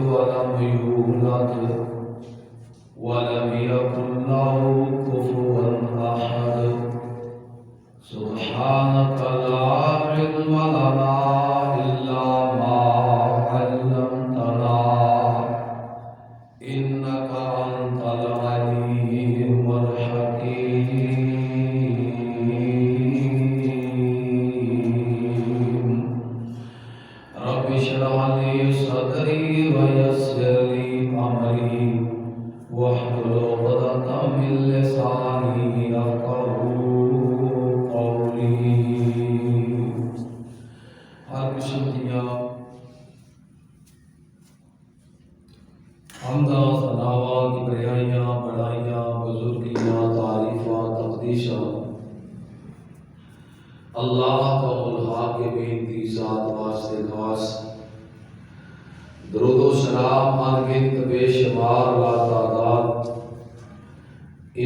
ولم يولد ولم يكن له كفوا أحد سبحانك لا علم لنا إلا ما علمتنا إنك أنت العليم الحكيم رب اشرح لي صدري ويسر لي أمري واحلل عقدة من لساني يفقهوا قولي ہر قسم دیاں حمداں ثناواں کبریائیاں بڑائیاں بزرگیاں تعریفاں تقدیساں اللہ الحاکمین کی ذات واسطے خاص درود و سلام انگنت بے شمار لا تعداد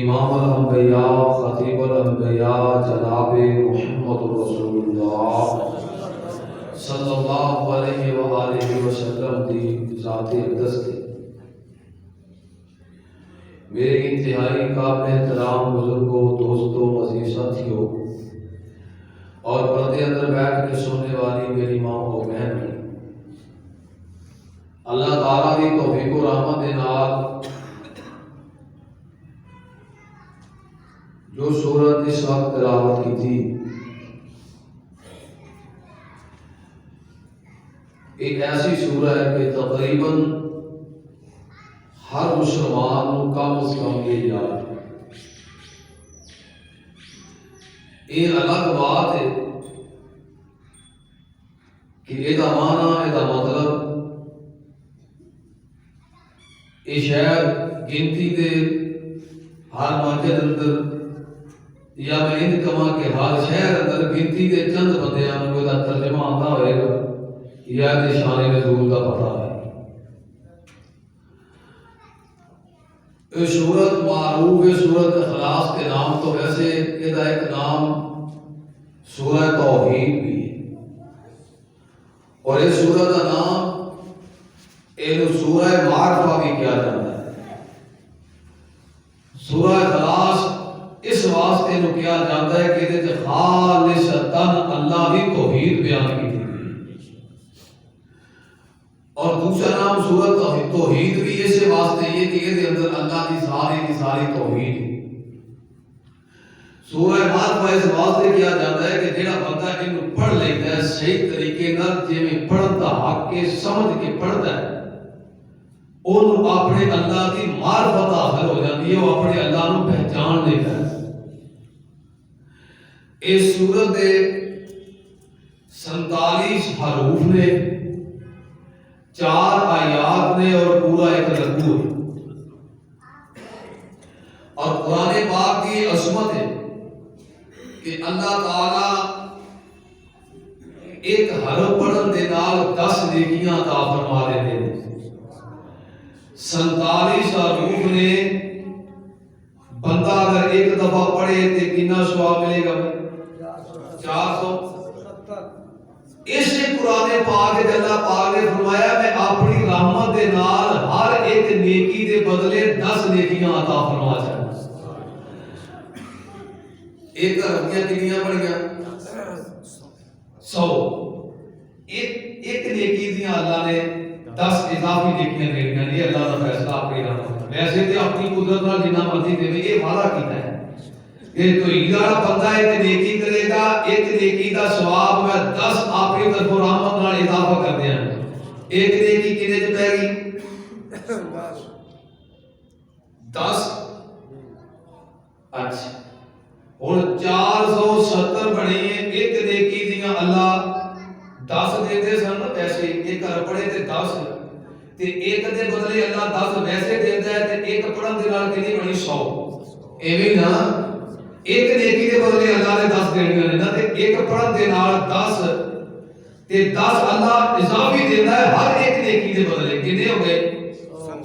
امام الانبیاء خطیب الانبیاء جناب محمد رسول اللہ صلی اللہ علیہ وآلہ وسلم دی ذات اقدس کی میرے انتہائی قابل احترام بزرگوں دوستوں عزیز ساتھیوں اور پردے اندر بیٹھ کے سننے والی میری ماں و بہن کی اللہ تعالیٰ دی توفیق و رحمت دے نال جو سورت اس وقت تلاوت کی تھی ایک ایسی سورہ ہے کہ تقریباً ہر مسلمان کو کم از کم یہ یاد ہے۔ یہ الگ بات ہے کہ یہ معنی یہ مطلب یہ شاید گنتی دے ہر مسجد اندر یا میں ان کہاں کہ ہر شہر اندر گنتی دے چند بندیاں کو دا ترجمہ آتا ہوئے گا یا نشان نزول کا پتہ ہے۔ یہ سورت معروف ہے سورت اخلاص کے نام تو ویسے یہ ایک نام سورہ توحید بھی ہے اور یہ سورت کا نام سورہ معرفہ بھی کیا جاتا ہے۔ سورہ اخلاص اس واسطے نو کیا جاتا ہے کہ یہ خالصتاً اللہ کی توحید بیان کی تھی اور دوسرا نام سورت توحید بھی اس واسطے یہ کہ یہ اندر اللہ کی ساری توحید ہے۔ سورہ معرفہ اس واسطے کیا جاتا ہے کہ جڑا بندہ ان پڑھ لیتا ہے صحیح طریقے نال جویں پڑھتا حق کے سمجھ کے پڑھتا ہے انہوں اپنے اللہ کی معرفت حاصل ہو جاتی ہے وہ اپنے اللہ کو پہچان لیتا ہے۔ اس سورت دے 47 حروف نے 4 آیات نے اور پورا ایک رکوع ہے اور قرآن پاک کی عظمت ہے کہ اللہ تعالی ایک حرف پڑھن دے نال 10 نیکیاں عطا فرما دیتے ہیں۔ 47 حروف نے بندہ اگر ایک دفعہ پڑھے تو کتنا ثواب ملے گا؟ 470۔ اس قرآن پاک اللہ پاک نے فرمایا میں اپنی رحمت دے نال ہر ایک نیکی دے بدلے 10 نیکیاں عطا فرما چاہتا ہوں۔ ایک رکھیاں کنیاں بڑھیاں 100 ایک نیکی دیاں اللہ نے 10 اضافی نیکیاں دینا یہ اللہ کا فیصلہ اپنی رحمت ویسے تو اپنی قدرت نال جنہ مرضی دے یہ وعدہ کیتا ہے کہ تو ایدارہ بندہ ایک نیکی کرے گا ایک نیکی دا ثواب میں 10 اپنی طرف رحمت نال اضافہ کر دیا ایک نیکی کنے جو پہ گی 10 اچھا اور 470 بڑی ہیں ایک نیکی دیاں اللہ 10 دیتے سن پیسے ایک پڑھے تے 10 تے ایک دے بدلے اللہ 10 ویسے دیتا ہے تے ایک پڑھن دے نال کتنی بنی 100 ایویں نا ایک نیکی دے بدلے اللہ نے 10 دینے نے نا تے ایک پڑھن دے نال 10 تے 10 اللہ اضافی دیتا ہے ہر ایک نیکی دے بدلے کتنے ہو گئے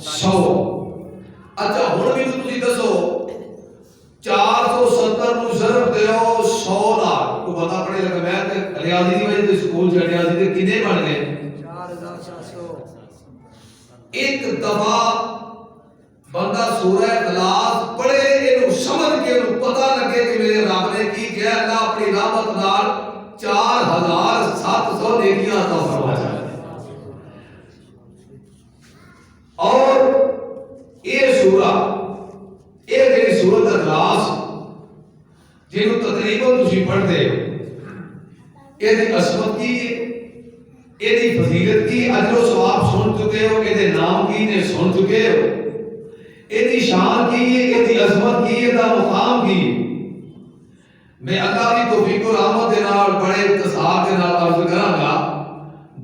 100۔ اچھا ہن بھی تسی دسو 470 نو ضرب دیو 100 نال کو بتا پڑے لگا میں تے ریاضی دی وجہ تے سکول چڑھیا سی تے کنے بن گئے 4700 ایک دفعہ بندہ سورہ اخلاص پڑھے اینو سمجھ کے اینو پتہ لگے کہ میرے رب نے کی کیا، اللہ اپنی رحمت نال 4700 نیکیاں عطا فرمایا۔ اور یہ سورہ، یہ جڑی سورۃ اخلاص جنوں تقریباً تسی پڑھتے ہو، یہ دی عظمت کی ہے، یہ دی فضیلت کی، اجر و ثواب سن چکے ہو، یہ دے نام کی نے سن چکے ہو، یہ دی شان کی ہے، یہ دی عظمت کی ہے، دا مقام کی ہے۔ میں اللہ کی توفیق و رحمت دے نال بڑے اختصار دے نال عرض کراں گا،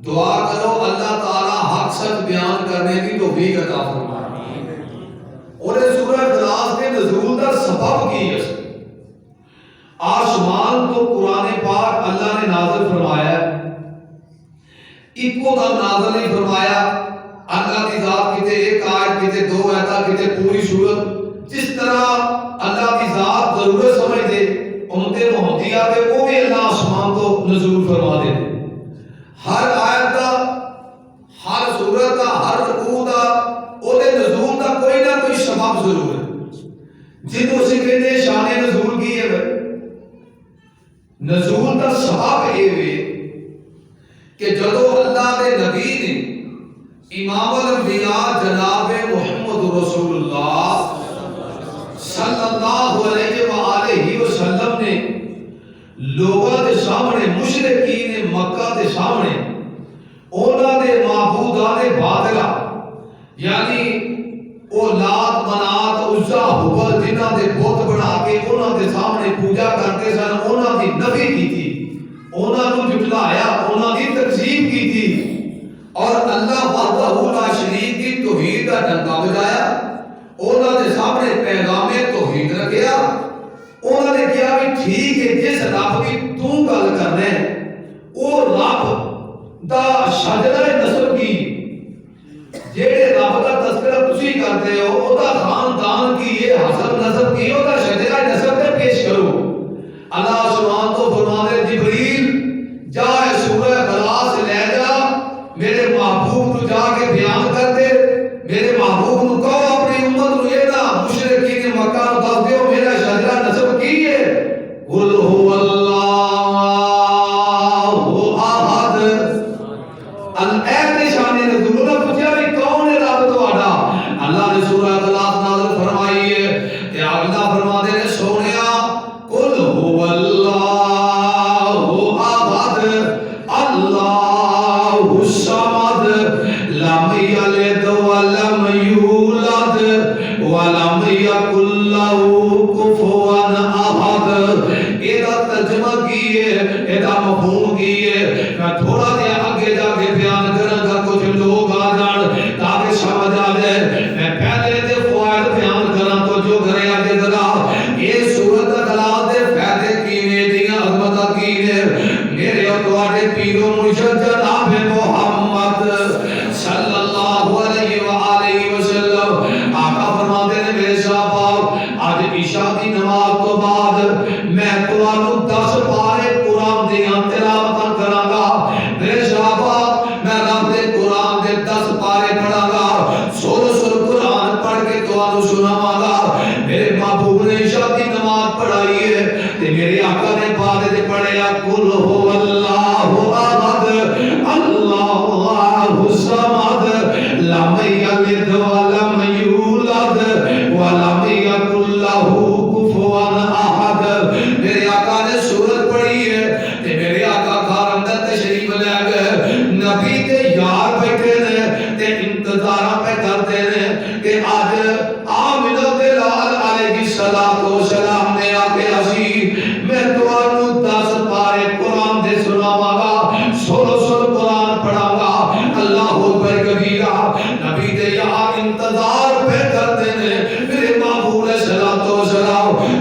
دعا کرو اللہ تعالی حق سچ بیان کرنے کی توفیق عطا فرمائے۔ اور اس سورہ اخلاص کے نزول کا سبب کی ہے، آسمان تو قرآن پاک اللہ نے نازل فرمایا ہے، ایکو دم نازل نہیں فرمایا، اللہ کی ذات کتے ایک آیت کتے دو آیتاں کتے پوری سورت، جس طرح اللہ کی ذات ضرورت سمجھ دے امت محمدیہ پہ وہ بھی اللہ آسمان تو نزول فرما دے۔ ہر آیت دا، ہر سورت دا، ہر رکوع دا، او دے نزول دا کوئی نہ کوئی سبب ضرور ہے، جنوں سے کہتے ہیں شان نزول کی ہے۔ نزول دا سبب یہ ہے کہ جدو اللہ دے نبی نے امام الانبیاء جناب محمد رسول اللہ صلی اللہ علیہ وآلہ وسلم نے لوگوں دے سامنے، مشرکین مکہ دے سامنے اونا دے معبودان باطلہ یعنی او لات منات عزا حبل جنہ دے بت بنا کے اونا دے سامنے پوجا کرتے سن، اونا دی نفی کی تھی، اونا نو جھٹلایا، اونا دی تکذیب کی تھی، اور اللہ وحدہ لا شریک کی توحید کا ڈنکا بجایا، اونا دے سامنے پیغام توحید رکھیا۔ اونا نے کیا بھی ٹھیک ہے جس رب کی تو گل کرنے او رب دا شجرہ نسب کی، جیڑے رب دا تذکرہ تسی کرتے ہو او دا خاندان کی، یہ حسب نسب کی، او دا شجرہ نسب تے پیش کرو۔ اللہ سبحان تو فرمانے جبریل جا سورہ اخلاص لے جا، میرے محبوب کو جا کے بیان کر دے، میرے محبوب کو کہو اپنی امت کو یہ نہ مشرکین مکہ کو دس دیو میرا شجرہ نسب کی ہے، قل هو اللہ احد۔ اے شان نزول نے پوچھا بھی کون ہے رب تہاڈا؟ اللہ نے سورہ اخلاص نازل فرمائی ہے، کہ اللہ فرماتے ہیں سونیا قل هو اللہ احد اللہ الصمد لم یلد ولم یولد ولم یکن له کفوا احد۔ ایدہ ترجمہ کیے، ایدہ مفہوم کیے، میں تھوڑا دیا آگے جا کے بیان کروں گا، کچھ لوگ آ جان تاکہ سمجھ آ جائے۔ میں پہلے دے فوائد بیان کروں تو جو گھرے آگے ذرا یہ سورۃ اخلاص دے فائدے کینے دیاں عظمتاں کینے، میرے اور تواڈے پیر و مرشد جناب محمد صلی اللہ علیہ وآلہ وسلم آقا فرماتے ہیں میرے صحابہ آج عشاء کی نماز تو بعد میں تمہاروں 10 پارے قرآن دیاں تلاوتاں کراں گا۔ میرے صحابہ میں رب دے قرآن دے 10 پارے پڑھاں گا، سر قرآن پڑھ کے تمہاروں سناواں گا۔ میرے محبوب نے عشاء کی نماز پڑھائی ہے تے میرے آقا نے بعد دے پڑھیا قل هو اللہ احد اللہ الصمد لم یلد ولم یولد ولم یکن له کفوا احد۔ میرے آقا نے سورت پڑھی ہے تے میرے آقا گھر اندر تشریف لے گئے، نبی تے یار بیٹھے نے تے انتظار پہ کرتے نے کہ آج آمنہ دے لال علیہ السلام نے آکے اسی میں تمہاروں 10 پارے قرآن دے سناواں گا، سر قرآن پڑھاں گا۔ اللہ اکبر کبیرہ، نبی دے یار انتظار پہ کرتے نے، میرے محبوب علیہ السلام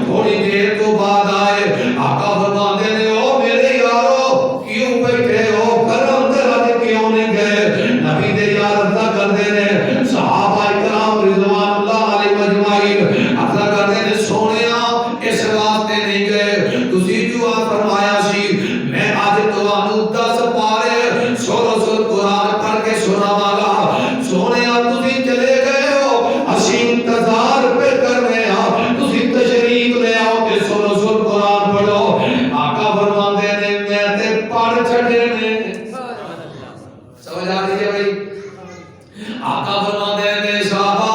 تھوڑی دیر تو بعد آئے، آقا فرماتے نے او میرے یارو کیوں بیٹھے ہو، گھر اندر آنے کیوں نہیں گئے؟ نبی دے یار عرضہ کرتے نے، صحابہ کرام رضوان اللہ علیہ مجمعین عرضہ کرتے نے سونیا اس واسطے نہیں گئے، تسی جو فرمایا سی میں آج تمہاروں 10 پارے سر قرآن پڑھ کے سناواں گا، سونیا تسی آقا فرماتے ہیں میرے صحابہ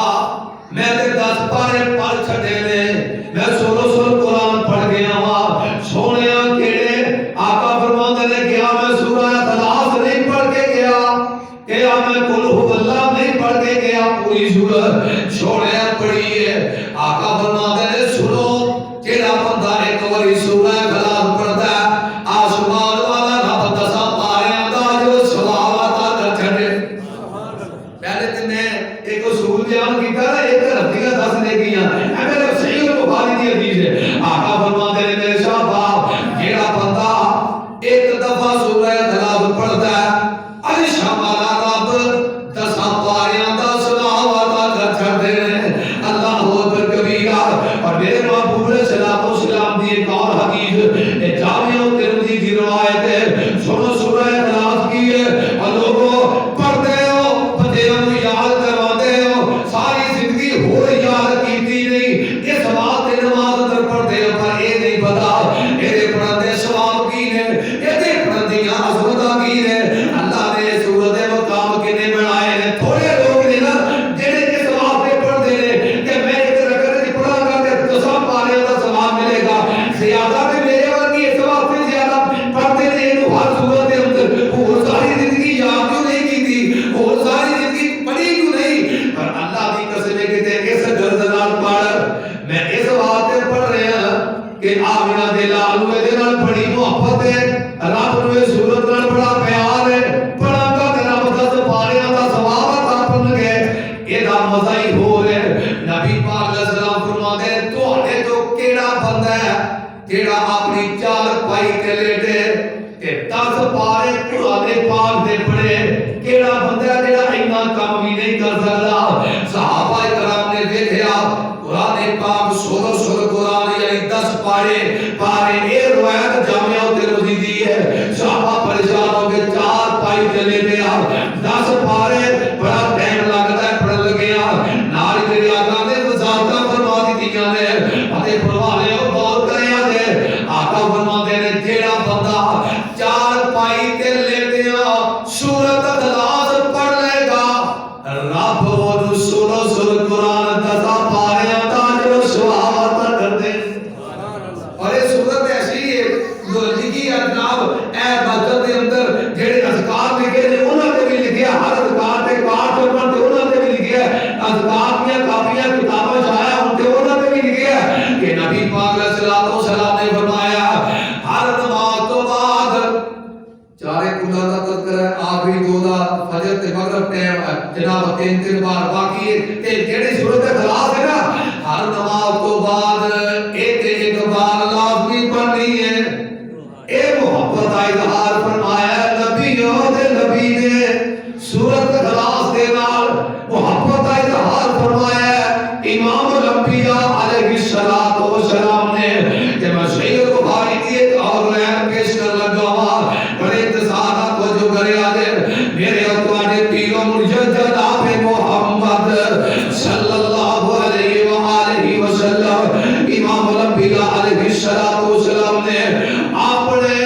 میں تے 10 پارے پڑھ چھڈے نے میں سولو قرآن پڑھ گیا وا سونیا کیڑے آقا فرماتے ہیں کیا میں سورہ اخلاص نہیں پڑھ کے گیا کیا میں قل هو اللہ نہیں پڑھ کے گیا پوری سورت سونیا پڑھی ہے آقا فرماتے ہیں سنو جیڑا بندہ ایک بار سورہ اخلاص پڑھتا ہے آسمان والا رب 10 پاریاں دا جو ثواب عطا کر چھڈے پہلے تے میں ایک اصول بیان کیتا نا ایک رتیاں 10 نے کیاں اے میرے صحیح بخاری دی حدیث ہے آقا فرماتے ہیں میرے صاحب جیڑا بندہ ایک دفعہ سورہ اخلاص پڑھتا ہے عرش والا رب 10 پاریاں دا ثواب عطا کر چھڈے اللہ اکبر کبیرہ اور میرے محبوب علیہ الصلوۃ والسلام دی ایک اور حدیث جامع ترمذی کی روایت ہے سنو سورہ اخلاص کی ہے اور لوگوں پڑھتے ہو بچیاں کو یاد کرواتے ہو ساری زندگی ہو یاد کیتی نہیں اس بات تے نماز اندر پڑھتے ہو پر یہ نہیں پتا میرے پڑھتے ثواب کی نے یہ پڑھدیاں عظمتاں کی نے اللہ نے سورت مقام کنے بنائے نے تھوڑے لوگ نے نا جڑے اس واسطے پڑھتے نے کہ میں ایک رکعت پڑھا گا تے 10 پاریاں دا ثواب ملے گا زیادہ تے میرے ورگی اس واسطے زیادہ پڑھتے نے اینو ہر صورت دے اندر اور ساری زندگی یاد کیوں نہیں کیتی اور ساری زندگی پڑھی کیوں نہیں پر اللہ دی قسم ہے کہ اس گرد نال پڑھ میں اس واسطے پڑھ رہا کہ آمینہ دے لال دے نال بڑی محبت ہے رب نو اس صورت نال بڑا پیار ہے پڑھا گا تے رب 10 پاریاں دا ثواب عطا کرن گے اے دا مزہ ہی ہو رہا ہے نبی پاک علیہ السلام فرماتے ہیں تواڈے تو کیڑا بندہ ہے جیڑا اپنی چار پائی تے لیٹے تے 10 پارے قرآن پاک دے پڑھے کیڑا بندہ ہے جیڑا اینا کام بھی نہیں کر سکدا صحابہ کرام نے دیکھیا قرآن پاک سولو قرآن یعنی 10 پارے اے روایت جامعہ ترمذی دی ہے صحابہ پریشان ہو کے 4 پائی چلے گیا 10 پارے بڑا ٹائم لگتا ہے پڑھ لگیا نال میرے آقا نے وضاحتاں فرما دتیاں نے اتے فرمانے او غور کریا دے آقا فرماتے نے جیڑا بندہ 4 پائی تے لیٹیا سورۃ اخلاص پڑھ لے گا رب اونوں سولو قرآن 10 پاریاں دا جو ثواب عطا کر دے اور یہ صورت ایسی ہے جو لکھی ہے جناب اے بچت دے اندر جڑے اذکار لکھے نے انہاں تے بھی لکھیا ہر اذکار تے کارڈ چوکر تے انہاں تے بھی لکھیا اذکار دیاں کاپیاں کتاباں شائع ہون تے انہاں تے بھی لکھیا کہ نبی پاک علیہ الصلوۃ والسلام نے فرمایا ہر نماز تو بعد چارے کلا دا تذکرہ ہے آخری دو دا فجر تے مغرب ٹائم ہے جناب 3 بار باقی ہے تے جڑی صورت اخلاص ہے نا ہر نماز تو بعد ایک بار لازمی پڑھنی ہے اے محبت کا اظہار فرمایا نبی نے سورت اخلاص کے نال محبت کا اظہار فرمایا امام الانبیاء علیہ الصلوۃ والسلام نے کہ میں صحیح بخاری کی ایک اور روایت پیش کر لگا ہوا بڑے انتظار کو جو کرے آدے میرے اور تمہارے پیر و مرشد جناب محمد صلی اللہ علیہ وآلہ وسلم امام الانبیاء علیہ الصلوۃ والسلام نے اپنے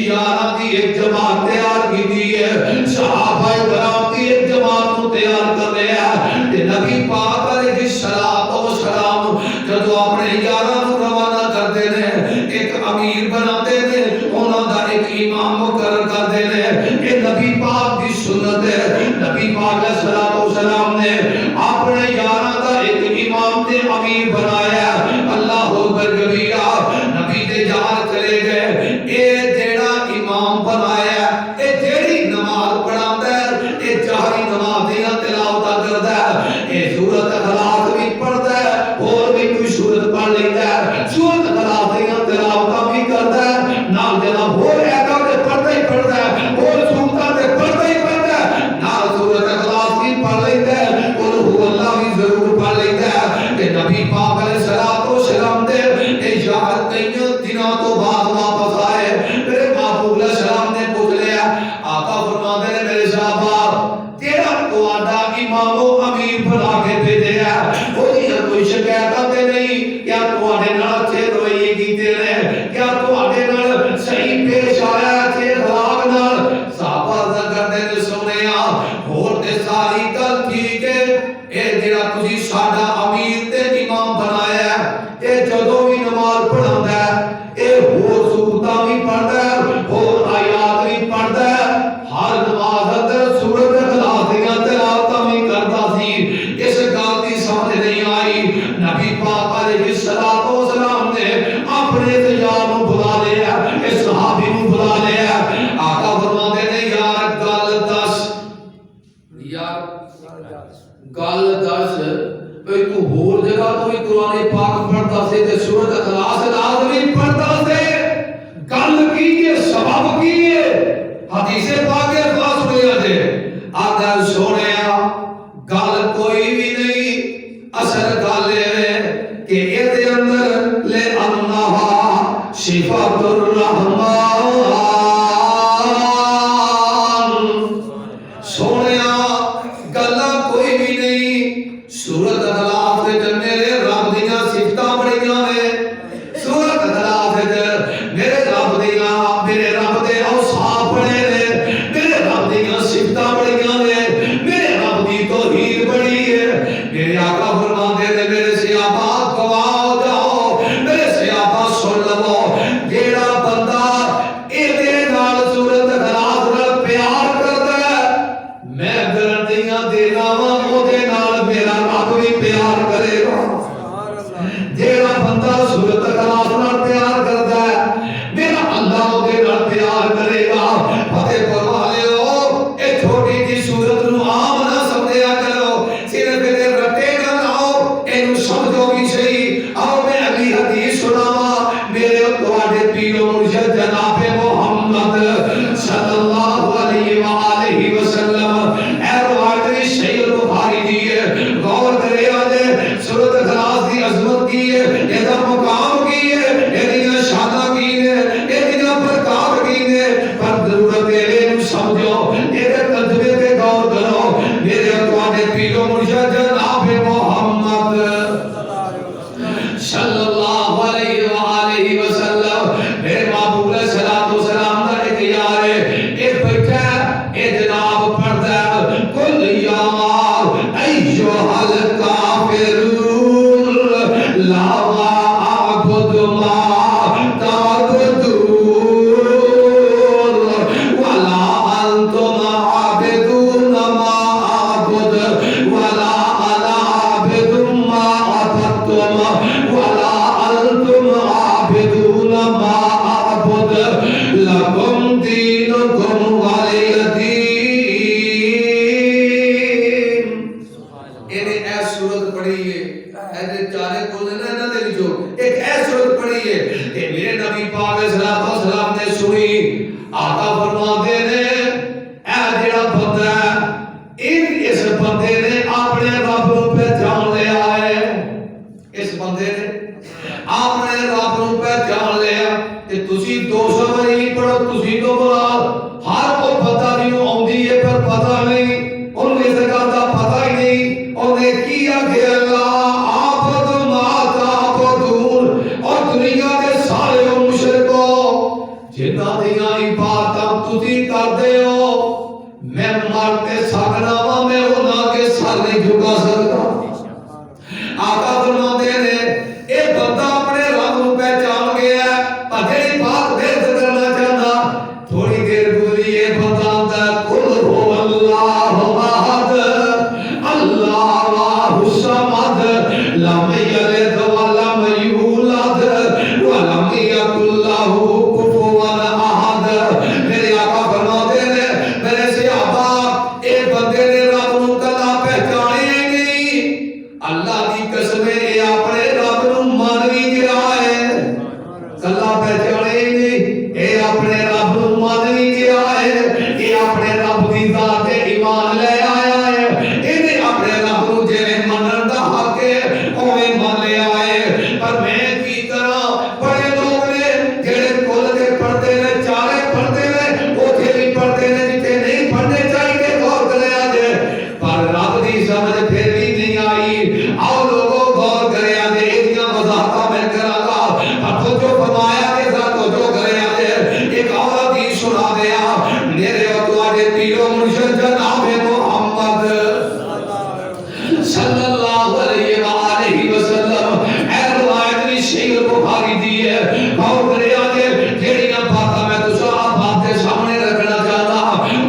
یاراں دی ایک جماعت تیار کی ہے صحابہ کرام کی ایک جماعت کو تیار کر رہا ہے کہ نبی پاک علیہ الصلوۃ والسلام جب اپنے یاراں کو روانہ کرتے ہیں ایک امیر بناتے ہیں انہاں دا ایک امام مقرر کرتے ہیں کہ نبی پاک دی سنت ہے نبی پاک علیہ الصلوۃ والسلام نے اپنے یاراں دا ایک امام تے امیر بنایا اللہ اکبر کبیرہ نبی دے یار چلے گئے اے جیڑا امام بنایا اے جیڑی نماز پڑھاتا ہے اے جہری نماز دیاں تلاوت کردا ہے اے سورۃ اخلاص بھی پڑھدا ہے اور بھی کوئی سورت پڑھ لیتا ہے سورۃ اخلاص دیاں تلاوت بھی کردا ہے نال جناب ہو ایتھاں تے پڑھدا ہی پڑھدا ہے اور سورتاں تے پڑھدا ہی پڑھدا ہے نال سورۃ اخلاص بھی پڑھ لیتا ہے اور هو اللہ بھی ضرور پڑھ لیتا ہے کہ نبی پاک علیہ الصلوۃ والسلام دے اے یار کئی دنوں تو بعد واپس آئے میرے محبوب علیہ السلام نے پوچھ لیا آقا فرماتے ہیں میرے صاحب تیرا تواڈا امام و امیر بنا کے بھیجیا کوئی شکایت تے نہیں کیا تواڈے نال اچھے رویے کیتے نے کیا تواڈے نال صحیح پیش آیا اچھے اخلاق نال صحابہ کردے نے سنیا ہور تے ساری گل گل دس بھئی تو ہور جگہ تو بھی قرآن پاک پڑھتا سے تے سورۃ اخلاص لازمی پڑھتا سے گل کی ہے سبب کی ہے حدیث پاک الفاظ سنیا جے آدھا سونیا گل کوئی بھی نہیں اصل گل ہے کہ اے دے اندر لے انہا صفات الرحمن سونیا گلا کوئی بھی نہیں سورۃ اخلاص دے میرے رب دیاں صفتاں بڑیاں نے سورۃ اخلاص دے میرے رب دیاں میرے رب دے اوصاف بڑے نے میرے رب دیاں صفتاں بڑیاں نے میرے رب دی توحید بڑی ہے میرے آقا فرماندے نے میرے صحابہ گواہ ہو جاؤ میرے صحابہ سن لو جیڑا بندہ اے دے نال سورۃ اخلاص نال پیار کردا ہے میں گارنٹیاں دینا وا او دے نال میرا رب بھی پیار کرے گا جیڑا بندہ سورۃ اخلاص نال پیار کردا ہے میرا اللہ او دے نال پیار کرے گا فتح فرما لیو اے چھوٹی جی سورت نو عام نہ سمجھیا کرو صرف اے رٹے نہ لاؤ اینو سمجھو بھی صحیح آؤ میں اگلی حدیث سناواں میرے تواڈے پیر و مرشد جناب محمد صلی اللہ علیہ وآلہ وسلم اے روایت صحیح البخاری دی ہے غور کرے آجے سورۃ اخلاص دی عظمت کی ہے ایدہ مقام کی ہے ایدیاں شانہ کی ہے ایدیاں برکات کی ہے پر ضرورت ہے نو سمجھو ایدے تجربے پہ غور کرو میرے تواڈے پیر و مرشد جناب محمد صلی اللہ علیہ وآلہ وسلم میرے محبوب علیہ الصلوۃ والسلام دا ایک یار ہے ایک بیٹھا اے جناب پڑھتا ہے کل یا ایھا الکافرون لا اعبد ما تعبدون ولا انتم عابدون ما اعبد ولا انا عابد ما عبدتم ولا انتم عابدون ما اعبد لکم دینکم ولی دین انہیں اے سورت پڑھی ہے اے چارے کل نہ دے وچوں ایک اے سورت پڑھی ہے کہ میرے نبی پاک علیہ الصلوۃ والسلام نے سنی آقا فرماتے نے اے جڑا بندہ ہے اس بندے نے اپنے رب کو پہچان لیا ہے اس بندے نے اپنے رب کو پہچان لیا کہ تسی 200 واری پڑھو تسی تو مراد ہر کو پتہ نہیں آندی ہے پر پتہ نہیں ان اس کا پتہ ہی نہیں انہیں کیا کہ اللہ عابد ما تعبدون اور دنیا کے سارے مشرکوں جنہاں دیاں عبادتاں تسی کردے ہو میں مرتے سکنا وا میں انہاں کے سر نہیں جھکا سکتا آقا فرماتے نے اے بندہ اپنے رب کو پہچان گیا ہے پر جڑی بات دیر سے کرنا چاہتا تھوڑی دیر گزری ہے بندہ آندا قل هو اللہ احد اللہ الصمد لم یلد ولم یولد ولم یکن لہ کفوا احد میرے آقا فرماتے ہیں میرے صحابہ اے بندے نے رب کو کلا پہچانے نہیں اللہ دی قسم اے اپنے رب کو مان بھی گیا ہے کلا پہچانے نہیں اے اپنے رب کو مان بھی گیا ہے اے اپنے رب دی ذات تے ایمان لے آیا ہے اے اپنے رب کو جے منن دا حق ہے اوے مان لے آئے پر میں کی کرا بڑے لوگ نے جڑے کول کے پڑھتے نے چارے پڑھتے نے اوتھے بھی پڑھتے نے جتے نہیں پڑھنے چاہیے غور کرے آجے پر رب دی سمجھ پھر بھی نہیں آئی آؤ لوگوں غور کرے آجے ایدیاں وضاحتاں میں کرا گا پر تو جو فرمایا کے ساتھ تو جو کرے آجے ایک اور حدیث سنا دیا میرے اتواجے پیر و مرشد جناب محمد صلی اللہ علیہ وآلہ وسلم اے روایت بھی صحیح بخاری دی ہے غور کرے آجے جیڑیاں باتاں میں تو آپ باتیں سامنے رکھنا چاہتا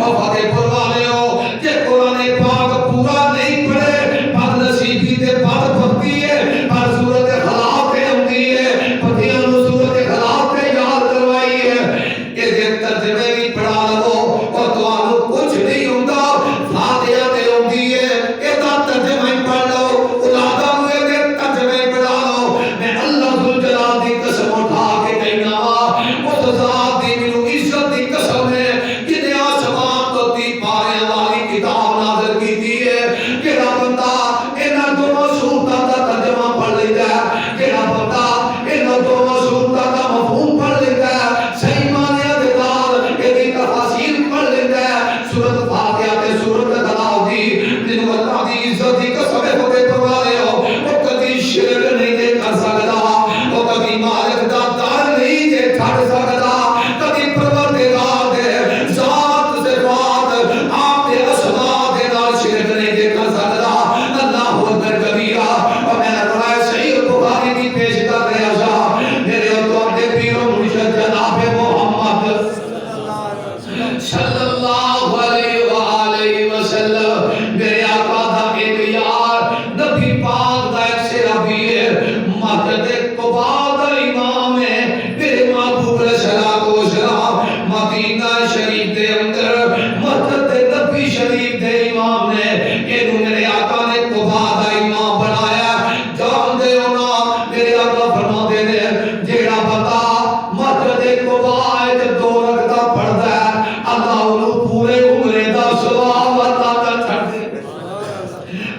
اور فتح پور والے ہو کہ قرآن پاک پورا نہیں پڑھے بد نصیبی تے بد بختی ہے پر سورت اخلاص تے ہوندی ہے پتیاں نو سورت اخلاص تے یاد کروائی ہے کہ جے ترجمے بھی پڑھا لو اور تانوں کچھ نہیں ہوندا فاتحہ تے ہوندی ہے اے دا ترجمہ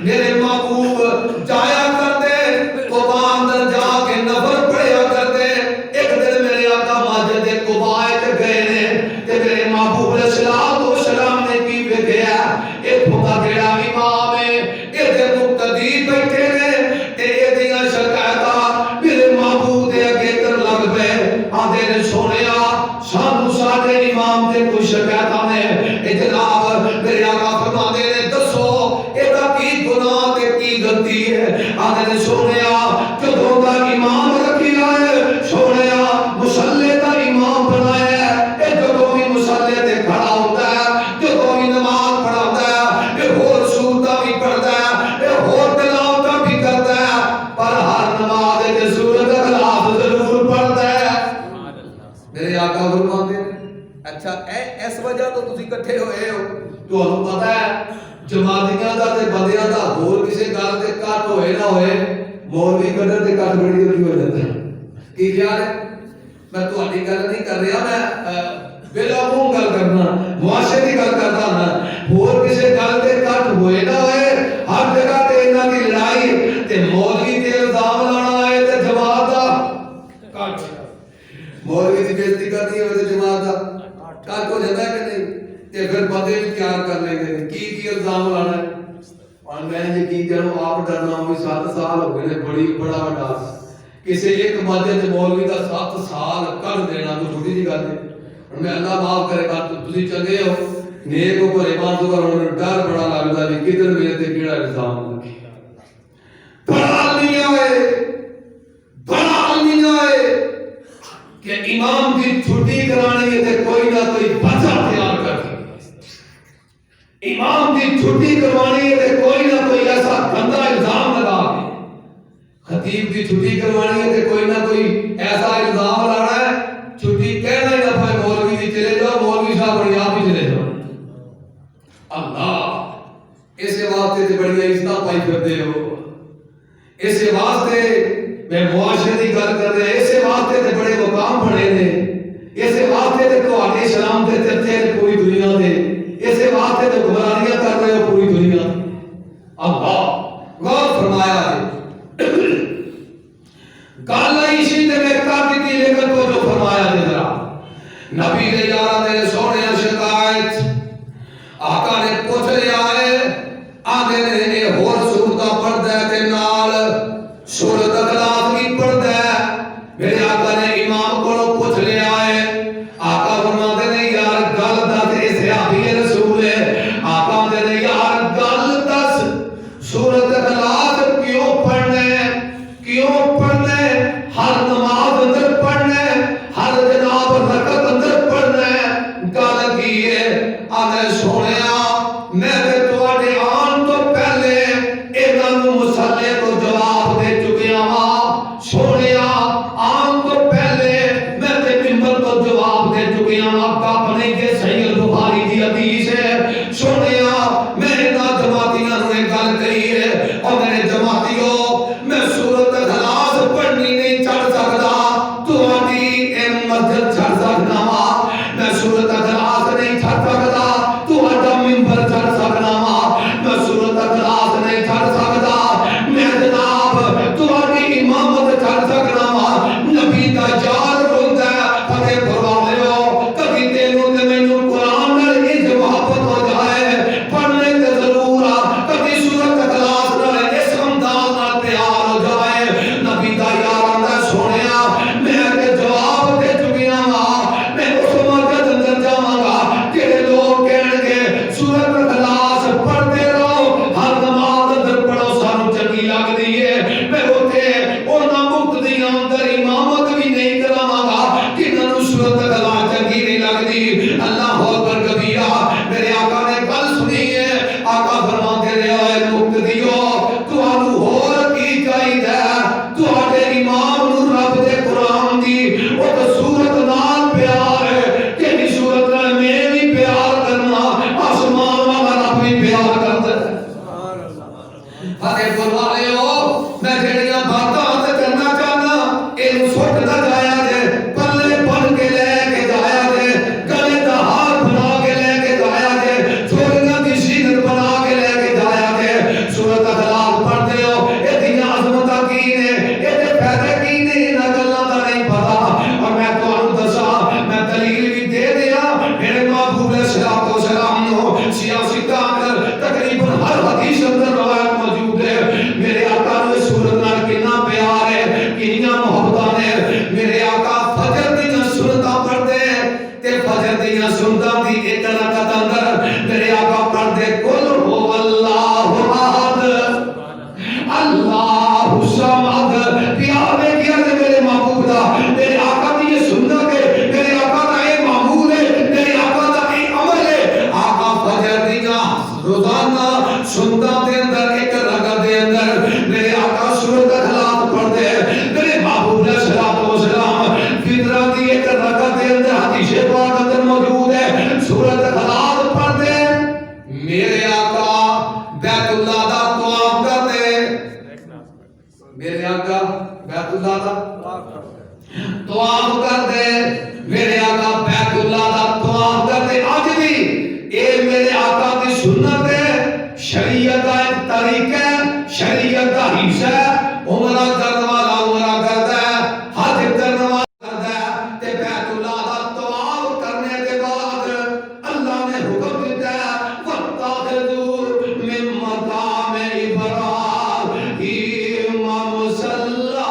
میرے محبوب جایا کرتے قبا اندر جا کے نفل پڑھیا کرتے. ایک دن میرے آقا مسجد قبا گئے نے تے میرے محبوب علیہ الصلوۃ والسلام نے کی ویکھیا اتھوں دا جڑا امام ہے ایدے مقتدی بیٹھے نے تے ایدیاں شکایتاں میرے محبوب دے اگے کر لگ پے. آندے نے سونیا سانو ساڈے امام دے کوئی شکایتاں نے. اے جناب میرے آقا فرماندے نے دسو ایدا کی گناہ تے کی غلطی ہے. آندے نے سونیا جدوں دا امام رکھیا ہے سونیا مصلی دا امام بنایا ہے. اے جدوں بھی مصلی تے کھڑا ہوندا ہے جدوں بھی نماز پڑھاوندا ہے اے ہور سورتاں بھی پڑھدا ہے اے ہور تلاوتاں بھی کردا ہے پر ہر نماز وچ سورت اخلاص ضرور پڑھدا ہے. میرے آقا فرماندے نے اچھا اس وجہ تو تسی اکٹھے ہوئے ہو تانوں پتہ ہے جماعتیاں دا تے بندیاں دا ہور کسے گل تے کٹ ہوئے نہ ہوئے مولوی قدر تے کٹ بڑی جلدی ہو جاتا ہے. کی خیال ہے میں تہاڈی گل نہیں کر رہا میں بلا منہ گل کرنا معاشرے دی گل کردا نا. ہور کسے گل تے کٹ ہوئے نہ ہوئے ہر جگہ تے انہاں دی لڑائی تے مولوی تے الزام لانا ہے تے جماعت دا کٹ. مولوی دی بےزتی کرنی ہوئے تے جماعت دا کٹ ہو جاتا ہے کہ نہیں. تے پھر بندے بھی تیار کر لیں گے کی الزام لانا ہے. اور میں یقین کروں آپ ڈرنا ہوئی 7 سال ہو گئے بڑا بڑا کسی ایک مسجد مولوی دا 7 سال کر دینا تو چھوٹی جی گل ہے. میں اللہ معاف کرے گا تسی چنگے ہو نیک ہو پر ایمان تو کر ڈر بڑا لگدا ہے کدھر میرے تے کیڑا الزام لگے. بڑا المیہ ہے کہ امام دی چھٹی کرانی ہے تے کوئی نہ کوئی بچہ تیار کر دے. امام دی چھٹی کروانی ہے تے کوئی نہ کوئی ایسا گندا الزام لگا دے. خطیب دی چھٹی کروانی ہے تے کوئی نہ کوئی ایسا الزام لانا ہے چھٹی کہنا ہی نہ پائے مولوی دی چلے جاؤ مولوی صاحب بڑی آپ ہی چلے جاؤ. اللہ اسے واسطے تے بڑی عزت پائی پھردے ہو. اسے واسطے میں معاشرے دی گل کر رہا اسے واسطے تے بڑے مقام بنے نے. اسے واسطے تے تہاڈے اسلام دے چرچے پوری دنیا دے. اسے واسطے تے گمراہیاں کر رہے ہو پوری دنیا. اللہ غور فرمایا ہے گل اسی تے میں کر دیتی لیکن تو جو فرمایا دے ذرا نبی دے یاراں دے سونے شکایت آقا نے پوچھ لیا ہے آندے نے اے ہور سورتاں پڑھدا ہے تے نال سورت اخلاص بھی پڑھدا ہے. میرے آقا نے امام کو پوچھ لیا ہے آقا فرماتے نے یار گل دس اے صحابی رسول ہے. آقا دے نے یار گل دس سورت اخلاص کیوں پڑھنا ہے کیوں پڑھنا ہے ہر نماز اندر پڑھنا ہے ہر جناب رکعت اندر پڑھنا ہے. گل کی ہے آنے سونیا میں تے تواڈے آن تو پہلے انہاں نوں مصلی تو جواب دے چکیا وا. سونیا آن تو پہلے میں تے منبر تو جواب دے چکیا وا. آپ نے کہ صحیح البخاری دی حدیث ہے. سونیا میں انہاں جماعتیاں نوں ایک گل کہی ہے اور میں جماعتیوں میں سورت اخلاص پڑھنی نہیں چڑھ سکدا تہاڈی اے مسجد چھڑ سکدا وا. میں سورت اخلاص نہیں چھڑ سکدا تہاڈا منبر چھڑ سکدا وا. میں سورت اخلاص نہیں چھڑ سکدا میں جناب تہاڈی امامت چھڑ سکدا وا. نبی دا یار ہوندا ہے فتح فرما لو کبھی تینوں تے مینوں قرآن نال انج محبت ہو جائے پڑھنے تے ضرور کبھی سورت اخلاص نال اس انداز نال پیار ہو جائے. نبی دا یار آندا سونیا میں تے جواب دے چکیا وا. میں اس مسجد اندر جاواں گا جڑے لوگ کہن گے سورت اخلاص پڑھتے رہو ہر نماز اندر پڑھو سانو چنگی لگدی ہے. میں اوتھے انہاں مقتدیاں اندر امامت بھی نہیں کراواں گا جنہاں نوں سورت اخلاص چنگی نہیں لگدی. اللہ اکبر کبیرہ. میرے آقا نے گل سنی ہے آقا فرماتے رہے مقتدیو تانوں ہور کی چاہیدا تہاڈے امام نوں رب دے قرآن دی او تے سورت نال پیار ہے کہ سورت نال میں بھی پیار کرنا آسمان والا رب بھی پیار کردا ہے. سبحان اللہ. فتح فرما لے ہو میں جڑیاں باتاں تے کرنا چاہنا اینوں سٹ نہ جایا جے پلے بن کے لے کے جایا جے گلے دا ہار بنا کے لے کے جایا جے چھوڑیاں دی سینت بنا کے لے کے جایا جے. سورت میرے آقا بیت اللہ دا طواف کر دے، میرے آقا بیت اللہ دا طواف کر دے. اج بھی اے میرے آقا دی سنت ہے، شریعت دا ایک طریقہ ہے، شریعت دا حصہ ہے. عمرہ کرنے والا عمرہ کرتا ہے، حج کرنے والا کرتا ہے، تے بیت اللہ دا طواف کرنے کے بعد اللہ نے حکم دیتا ہے وَاتَّخِذُوا مِن مَّقَامِ إِبْرَاهِيمَ مُصَلًّى.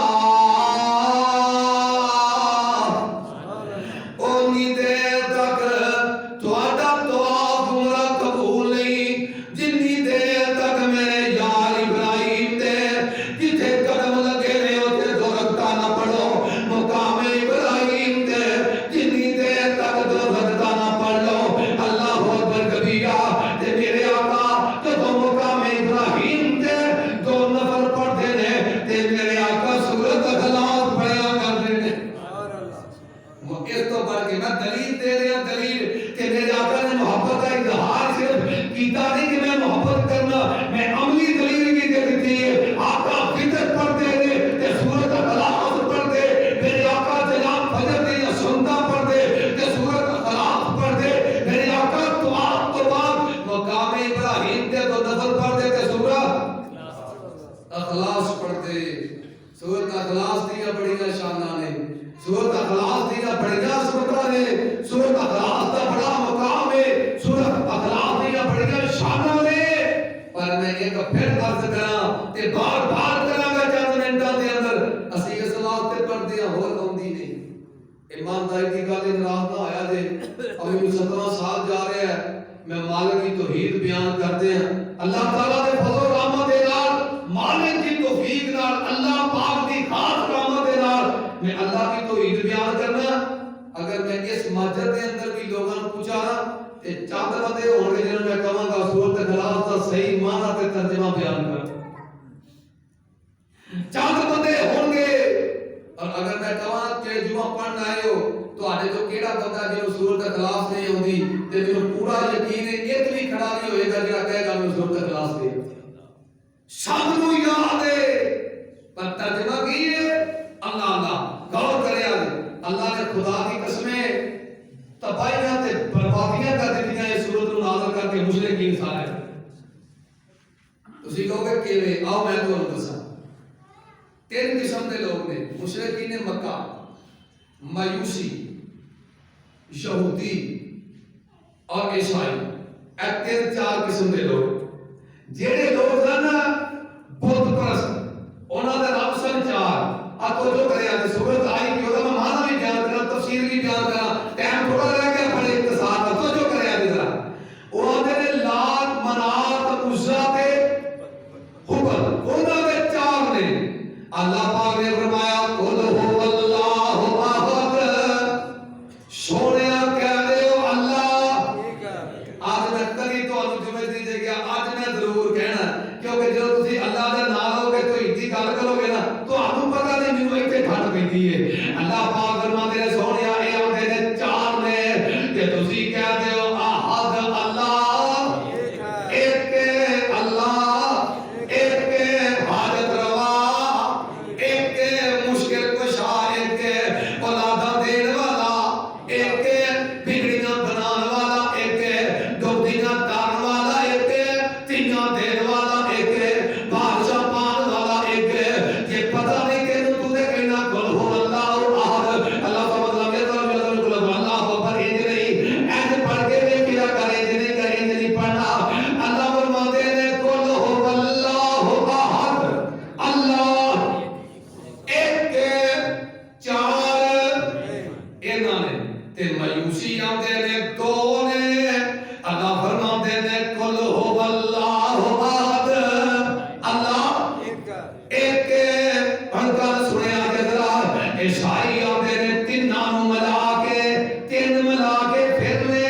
اونی دیر تک تہاڈا طواف عمرہ قبول نہیں جنی دیر تک میرے یار ابراہیم دے جتھے قدم لگے نے اوتھے دو رکعتاں نہ پڑھو. مقام ابراہیم دے جنی دیر تک دو رکعتاں نہ پڑھ لو. اللہ اکبر کبیرہ. تے میرے آقا جدوں مقام ابراہیم دے دو نفل پڑھدے نے تے میرے آقا سورۃ اخلاص پڑھیا کردے نے. اس تو بڑھ کے میں دلیل دے رہا دلیل کہ میرے آقا نے محبت کا اظہار صرف کیتا نہیں کہ میں محبت کرنا، میں عملی دلیل بھی دے دیتی ہے. آقا فطر پڑھتے ہیں تے سورۃ اخلاص پڑھتے، میرے آقا جناب فجر دی سنتا پڑھتے تے سورۃ اخلاص پڑھتے. میرے آقا طواف تو بعد مقام ابراہیم تے دو نفل پڑھتے تے سورۃ اخلاص پڑھتے. سورۃ اخلاص دی بڑیاں شاناں نے، سورۃ اخلاص دی بڑیاں سورتاں نے، سورۃ اخلاص دا بڑا مقام ہے، سورۃ اخلاص دی بڑیاں شاناں نے. پر میں ایک پھر عرض کراں تے بار بار کراں گا چند منٹاں دے اندر اسی اس واسطے پڑھدے ہاں ہور آوندی نہیں. ایمانداری دی گل ناراض نہ ہویا جے. ابھی 17واں سال جا رہا ہے، میں مالک کی توحید بیان کردے ہیں. اللہ تعالیٰ دے فضل و رحمت دے نال، مالک کی توفیق نال، اللہ پاک دی خاص رحمت دے نال میں اللہ کی توحید بیان کرنا. اگر میں اس مسجد کے اندر بھی لوگوں کو پوچھا نا تے چند بندے ہون گے جنہوں میں کہاں گا سورۃ اخلاص کا صحیح معنی تے ترجمہ بیان کر. چند بندے ہون گے. اور اگر میں کہاں کہ جمعہ پڑھنا آئے ہو تو آنے تو کیڑا بندہ جنہوں سورۃ اخلاص نہیں ہوندی تے جنہوں پورا یقین ہے ایک بھی کھڑا نہیں ہوئے گا جنہوں کہے گا میں سورۃ اخلاص نہیں. سب نو یاد ہے پر ترجمہ کی ہے اللہ اللہ. غور کرے آج اللہ نے خدا کی قسمیں تباہیاں تے بربادیاں کر دیتیاں اس سورت نو نازل کر کے مشرکین سارے. تسی کہو گے کیویں؟ آؤ میں تانوں دساں. تین قسم دے لوگ نے مشرکین مکہ، مجوسی، یہودی اور عیسائی. اے تین چار قسم دے لوگ جڑے لوگ نا بت پرست انہاں دے رب سن چار. آپ جو کرے آتے سورت آئی کی ہوگا میں معنی بھی بیان کرنا، تفسیر بھی بیان کرنا، ٹائم تھوڑا لگا گیا بڑے اختصار میں. تو جو کرے آتے ذرا وہ آتے نے لات، منات، عزا تے حبل، انہاں دے چار نے. اللہ پاک نے فرمایا قل هو اللہ احد. سونیا کہہ دے ہو اللہ. آج میں کبھی تو جمعے دی جگہ آج میں ضرور کہنا کیونکہ جو تسی اللہ دے نال ہو گے تو ایدی گل کرو گے نا تو آپ پتہ نہیں مینوں ایتھے گھٹ پیندی ہے. اللہ پاک فرماندے نے سونیا اے آندے نے چار نے کہ تسی کہہ دے ہو احد اللہ، ایک اللہ، ایک حاجت روا، ایک مشکل کشا، ایک اولاداں دین والا، ایک بگڑیاں بنان والا، ایک ڈوبیاں تارن والا، ایک تیاں دین والا، ایک بادشاہ پان والا، ایک یہ پتہ نہیں کہ تو نے کہنا قل هو اللہ احد. اللہ کا مطلب یہ تو اللہ اکبر انج نہیں انج پڑھ کے بھی کیا کرے انج نہیں پڑھنا. اللہ فرماتے ہیں قل هو اللہ احد. اللہ ایک چار انہاں نے تے مایوسی آندے نے دو نے. اللہ فرماتے ہیں قل هو اللہ احد. اللہ ایک انکار سنیا کے ذرا عیسائی آتے نے تیناں نو ملا کے تین ملا کے پھر نے.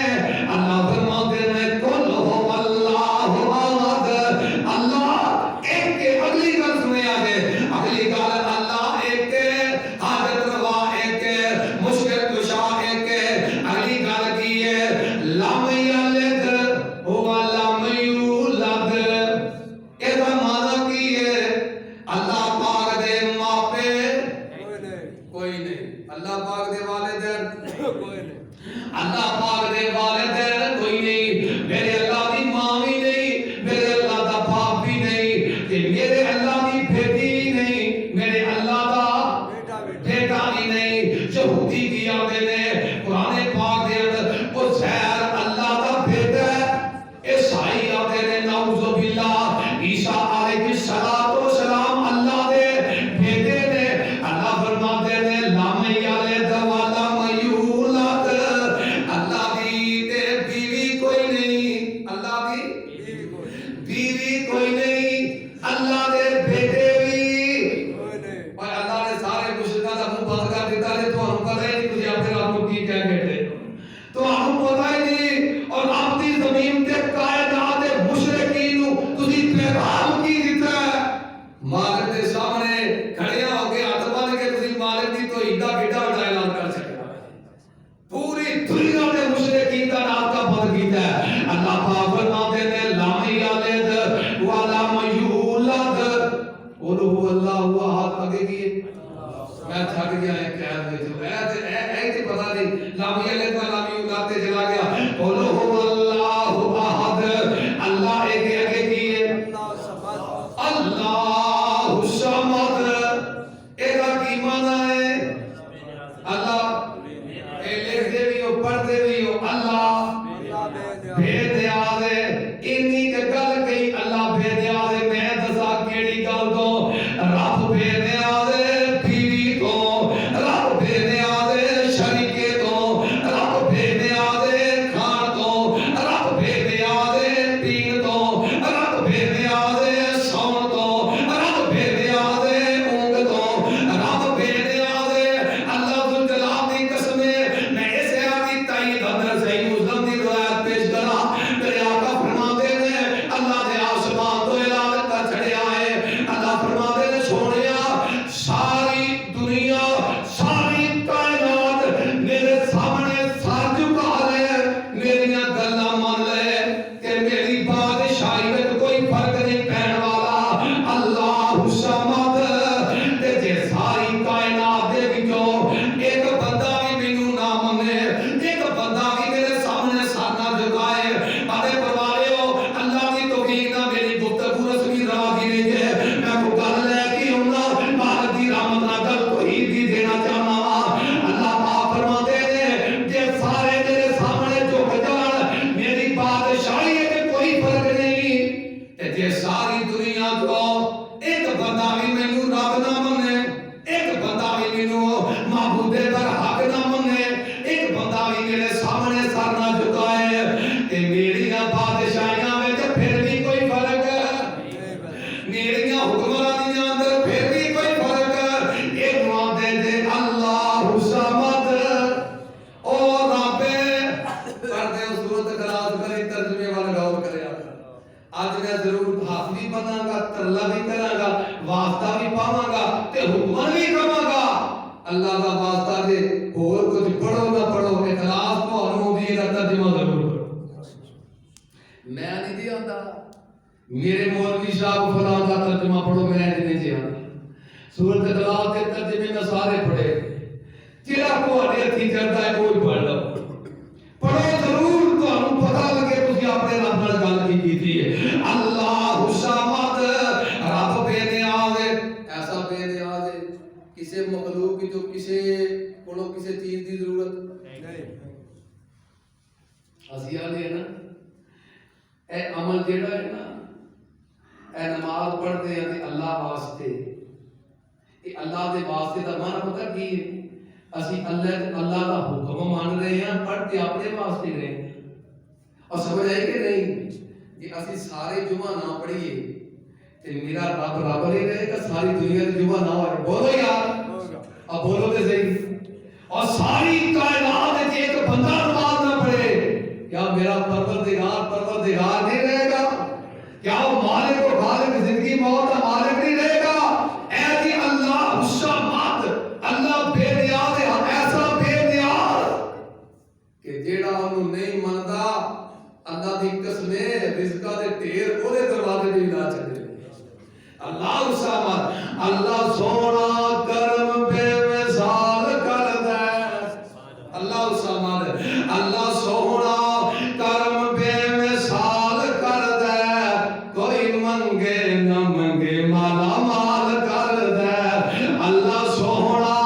اللہ فرماتے ہیں قل هو اللہ احد. اللہ ایک اگلی گل سنیا کے اگلی گل اللہ ایک حاجت روا، ایک مشکل کشا، ایک اگلی گل کی ہے لم یلد ولم یولد. اے دا معنی کی ہے اللہ پاک دے ماپے کوئی نہیں، اللہ پاک دے والدین کوئی نہیں، اللہ پاک دے والدین کوئی نہیں، میرے اللہ دی ماں بھی نہیں، میرے اللہ دا باپ بھی نہیں، تے میرے اللہ دی بیٹی بھی نہیں، میرے اللہ دا بیٹا بھی نہیں۔ یہودی کی آدھے نے قرآن پاک دے اندر عزیر اللہ دا بیٹا ہے، عیسائی آدھے نے نعوذ باللہ عیسیٰ علیہ السلام اللہ دے بیٹے نے۔ اللہ فرماتے نے لام یلد ولم یولد، اللہ دی تے بیوی کوئی نہیں، اللہ دی بیوی کوئی نہیں، اللہ دے بیٹے بھی کوئی نہیں۔ اور اللہ نے سارے مشرکاں دا منہ بند کر دیتا ہے، تو ہم پتہ ہی نہیں تجھے اپنے آپ کو کی کہہ بیٹھے، تو ہم پتہ ہی نہیں۔ اور اپنی زمین تے کائنات دے مشرکین نو تسی پیغام کی دیتا ہے، مالک دے سامنے کھڑے ہو کے ہاتھ بن کے تسی مالک دی توحید دا بیٹا اعلان کر سکتے ہو۔ پوری دنیا دے مشرکین دا نام کا بند کیتا ہے۔ اللہ پاک فرماتے ہیں لام یلد ولم یولد، قل هو اللہ احد، آگے کیے میں تھک گیا ہے قید میں، جو اے تے پتہ نہیں لام یلد ولم یولد تے چلا گیا، قل هو اللہ احد، اللہ ایک ہے، آگے کیے اللہ الصمد، ایدہ کی معنی ہے اللہ، اے لکھ دے بھی ہو پڑھ دے بھی ہو، اللہ بے دیاد ہے، انہی کے گل کئی اللہ بے دیاد ہے، میں دسا کیڑی گل تو رب بے دیاد ہے بیوی تو، رب بے دیاد ہے شریکے تو، رب بے دیاد ہے کھان تو، رب بے دیاد ہے پین تو، رب بے دیاد ہے سون تو، رب بے دیاد ہے اونگ تو، رب بے دیاد ہے۔ اللہ ذوالجلال دی قسم ہے، میں اسے آگی تائید اندر صحیح مسلم دی روایت پیش کرا، میرے آقا فرماتے ہیں اللہ دے آسمان تو اعلان کر چھڑے آئے، اللہ فرماتے ہیں سونیا ساری دنیا ساری کائنات میرے سامنے سر جھکا لے، میریاں گلاں من لے کہ میری بادشاہی میں کوئی فرق نہیں پہن والا، اللہ الصمد، تے جے ساری کائنات دے وچوں ایک بندہ بھی مینوں نہ منے، ایک بندہ بھی میرے سامنے سر نہ جھکائے، بڑے پروارے ہو اللہ دی توفیق نہ میری گفتگو رسمی روا دی نہیں ہے، میں کو گل لے کے ہونا مالک دی رحمت نہ گل توحید دی دینا چاہنا وا۔ اللہ پاک فرماتے ہیں جے سارے میرے سامنے جھک جان، میری بادشاہی ہے کہ کوئی فرق نہیں، تے جے ساری دنیا تو ایک بندہ بھی مینوں رب نہ منے، ایک بندہ بھی مینوں معبود برحق نہ منے، ایک بندہ بھی میرے سامنے سر نہ جھکائے، تے میریاں بادشاہیاں وچ پھر بھی کوئی فرق، میریاں حکمرانیاں اندر پھر بھی کوئی فرق، اے معدے دے اللہ الصمد او رب پردے صورت خلاص کرے، ترجمے والا غور کرے۔ آج میں ضرور ہاتھ بھی بناں گا، ترلا بھی کراں گا، واسطہ بھی پاواں گا تے حکم بھی کراں گا، اللہ دا واسطہ دے اور کچھ پڑھو نہ پڑھو، اخلاص تھانوں دی دا ترجمہ ضرور کرو۔ میں نہیں دی آندا میرے مولوی صاحب فلاں دا ترجمہ پڑھو، میں نہیں دی آندا، سورۃ اخلاص کے ترجمے میں سارے پڑھے، جڑا کوئی ہتھی چڑھدا ہے کوئی پڑھ لو، پڑھو ضرور، تانوں پتہ لگے تسی اپنے رب نال گل کی کیتی ہے۔ اللہ الصمد، رب بے نیاز ہے، ایسا بے نیاز ہے کسی مخلوق کی جو کسی کو کسی چیز دی ضرورت نہیں۔ اسی آنے نا اے عمل جیڑا ہے نا، اے نماز پڑھتے ہیں تے اللہ واسطے، اے اللہ دے واسطے دا معنی پتہ کی ہے؟ اسی اللہ دا حکم مان رہے ہیں، پڑھتے اپنے واسطے رہے ہیں، اور سمجھ آئی کہ نہیں کہ اسی سارے جمعہ نہ پڑھیے تے میرا رب رب نہیں رہے گا، ساری دنیا دے جمعہ نہ ہوئے، بولو یار، اب بولو تے صحیح، اور ساری کائنات وچ ایک بندہ نماز نہ پڑھے، کیا میرا پروردگار نہیں رہے گا؟ کیا وہ مالک و خالق زندگی موت کا مالک نہیں رہے گا؟ اے جی اللہ الصمد، اللہ بے نیاز ہے، ایسا بے نیاز کہ جیڑا انہوں نہیں مندا اللہ دی قسم رزقاں دے ڈھیر اودے دروازے تے لا چھڈے، اللہ سامد اللہ سونا کرم بے مثال کردا ہے اللہ سامد اللہ سونا کرم بے مثال کردا ہے کوئی منگے نہ منگے مالا مال کردا ہے اللہ سونا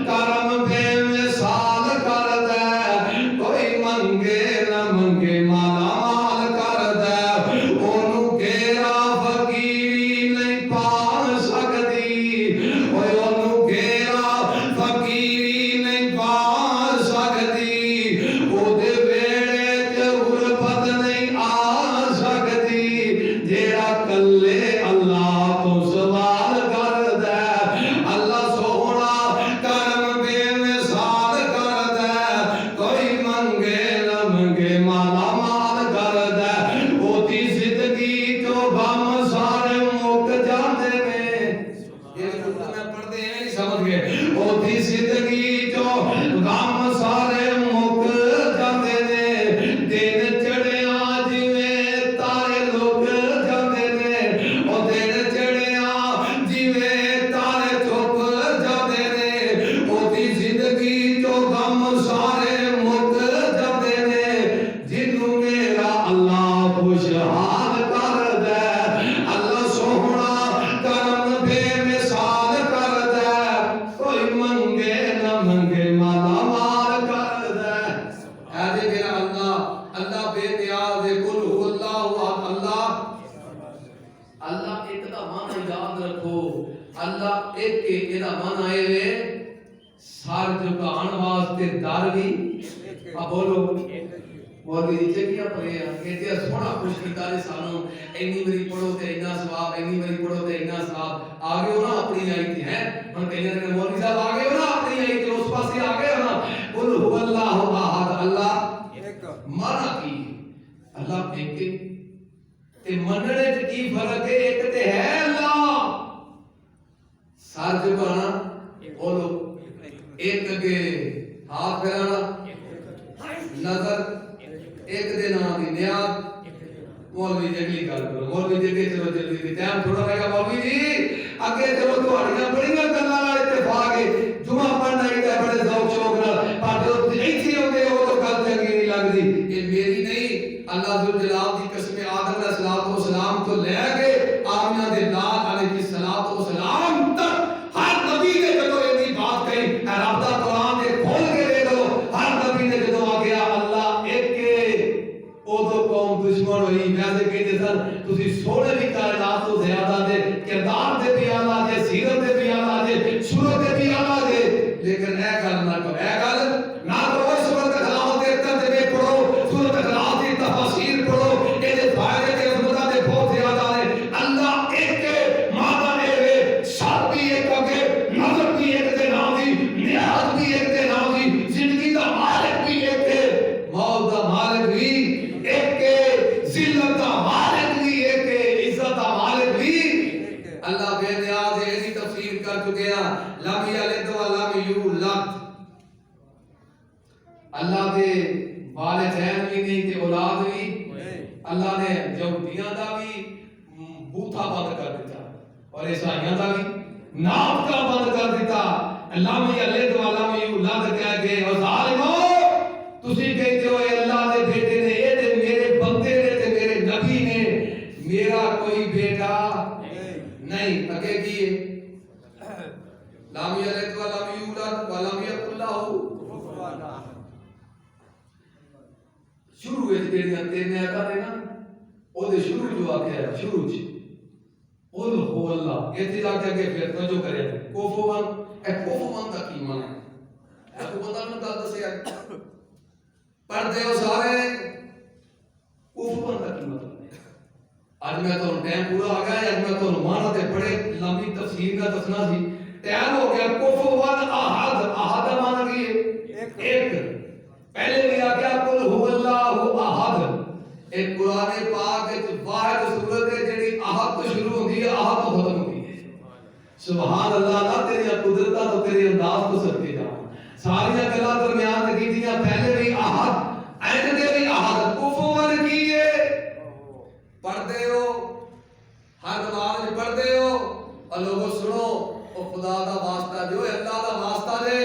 کرم بے مثال کردا ہے کوئی منگے نہ منگے مالا مال کردا ہے اونوں گھیرا فقیری نہیں پا سکدی اوے اونوں گھیرا فقیری نہیں پا سکدی او دے ویڑے تے غربت نہیں آ سکدی جیڑا کلے اللہ تو سوال کردا ہے اللہ سونا کرم بے مثال کردا ہے کوئی منگے نہ منگے مالا مال کردا ہے او دی زندگی تو غم سارے مک جاندے نے یہ میں پڑھتے ہیں نہیں سمجھ گئے او دی زندگی تو غم سارے مک جاندے نے دن چڑھیا جویں تارے لوگ جاندے نے او دن چڑھیا جویں تارے چپ جاندے نے او دی زندگی تو غم سارے مک جاندے نے جنوں میرا اللہ خوشحال کردا ہے اللہ سونا کرم بے مثال کردا ہے کوئی منگے نہ منگے مالا مال کردا ہے اے جی میرا اللہ اللہ بے نیاز ہے قل هو اللہ احد اللہ اللہ ایک دا معنی یاد رکھو اللہ ایک کے ادا معنی ہے وے سار جھکان واسطے در بھی اب بولو مولوی جی چکیا پڑے ہیں کہتے ہیں سونا خوش کیتا نے سانو اینی بری پڑھو تے اینا ثواب اینی بری پڑھو تے اینا ثواب آگے ہو نا اپنی آئی تھی ہے ہن کہنے نے مولوی صاحب آگے ہو نا اپنی آئی تھی اس پاسے آگے ہو نا قل هو اللہ احد اللہ ایک مانا کی اللہ ایک تے مننے تے کی فرق ہے ایک تے ہے اللہ سر جھکانا بولو ایک کے ہاتھ پھیرانا نظر ایک دے نام دی نیاد مولوی جی اگلی گل کرو مولوی جی کے چلو جلدی دی ٹائم تھوڑا رہے گا مولوی جی اگے چلو تہاڈیاں بڑیاں گلاں نال اتفاق ہے جمعہ پڑھنا ہے بڑے ذوق شوق نال پر جو ایتھے ہوندے او تو گل چنگی نہیں لگدی یہ میری نہیں اللہ ذوالجلال دی قسم آدم علیہ السلام تو لے کے آمنہ دے لال علیہ السلام تک ہر نبی نے جدو یہ بات کہی اے رب دا قرآن دے کھول کے دے دو ہر نبی نے جدو آ گیا اللہ ایک کے او تو قوم دشمن ہوئی ویسے کہتے سن تسی سونے بھی کائنات تو زیادہ دے کردار دے بھی آلہ دے سیرت دے بھی آلہ دے صورت دے بھی آلہ دے لیکن اے گل نہ کرو اے گل نہ کرو صورت اخلاق دے ترجمے پڑھو صورت اخلاق دی تفاسیر پڑھو اے دے فائدے تے عظمتاں دے بہت زیادہ نے اللہ ایک کے مادہ اے سر بھی ایک کے نظر بھی ایک دے نام دی نیاز بھی ایک دے نام دی زندگی دا مالک بھی ایک کے موت دا مالک بھی ایک کے ذلت دا مالک بھی ایک کے عزت دا مالک بھی اللہ بے نیاز ہے ایسی تفسیر کر چکے ہیں لم یلد ولم یولد اللہ دے والدین بھی نہیں تے اولاد بھی اللہ نے یہودیاں دا بھی بوتھا بند کر دیتا اور عیسائیاں دا بھی ناپ کا بند کر دیتا لم یلد ولم یولد کہہ کے او ظالمو تسی کہتے ہو اے اللہ دے بیٹے نے اے تے میرے بندے نے تے میرے نبی نے میرا کوئی بیٹا نہیں اگے کیے لم یلد ولم یولد ولم یکن لہ کفوا احد شروع وچ جڑیاں تین آیاتاں نے نا او دے شروع جو آکھیا ہے شروع وچ قل هو اللہ ایتھے جا کے اگے پھر توجہ کرے کوفوان اے کوفوان دا کی معنی ہے اے کو پتہ نہیں گل دسیا پڑھتے ہو سارے کوفوان دا کی مطلب ہے اج میں تو ٹائم پورا آ گیا اج میں تو معنی تے بڑے لمبی تفسیر کا دسنا سی ٹائم ہو گیا کوفوان احد احد دا معنی کی ہے ایک پہلے بھی آگیا قل هو اللہ احد ایک قرآن پاک وچ واحد سورت ہے جڑی احد تو شروع ہوندی ہے احد تو ختم ہوندی ہے سبحان اللہ نا تیری قدرتاں تو تیرے انداز تو صدقے جاواں ساری گلاں درمیان کیتیاں پہلے بھی احد اینڈ دے بھی احد کفوان کیے پڑھتے ہو ہر نماز میں پڑھتے ہو اور لوگوں سنو او خدا دا واسطہ جو اللہ دا واسطہ دے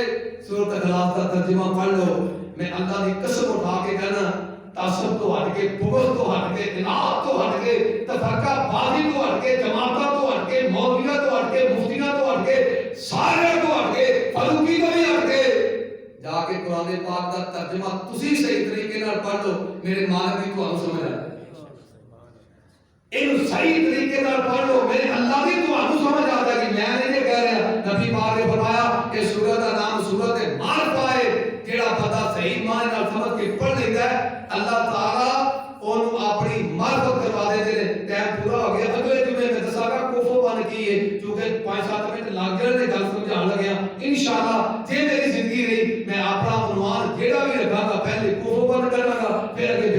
سورۃ اخلاص کا ترجمہ پڑھ لو. میں اللہ کی قسم اٹھا کے کہنا تعصب تو ہٹ کے بغض تو ہٹ کے اناد تو ہٹ کے تفرقہ بازی تو ہٹ کے جماعتوں تو ہٹ کے مولویاں تو ہٹ کے مفتیاں تو ہٹ کے سارے تو ہٹ کے فاروقی تو بھی ہٹ کے جا کے قرآن پاک کا ترجمہ تسی صحیح طریقے نال پڑھ لو. میرے مالک دی تانوں سمجھ آ ان صحیح طریقے نال پڑھ لو. میرے اللہ دی تانوں سمجھ آ جائے گی. میں نہیں کہہ رہا. نبی پاک نے فرمایا کہ سورۃ کا نام سورۃ معرفہ ہے. جیڑا بندہ صحیح معنی نال سمجھ کے پڑھ لیتا ہے اللہ تعالی اونوں اپنی معرفت کروا دیتے ہیں. ٹائم پورا ہو گیا. اگلے جمعے میں دساں گا کوفو بن کی ہے کیونکہ 5-7 منٹ لگ گئے نے گل سمجھان لگیا. انشاءاللہ جے میری زندگی رہی میں اپنا عنوان جیڑا بھی رکھاں گا پہلے کوفو بن کراں گا پھر اگے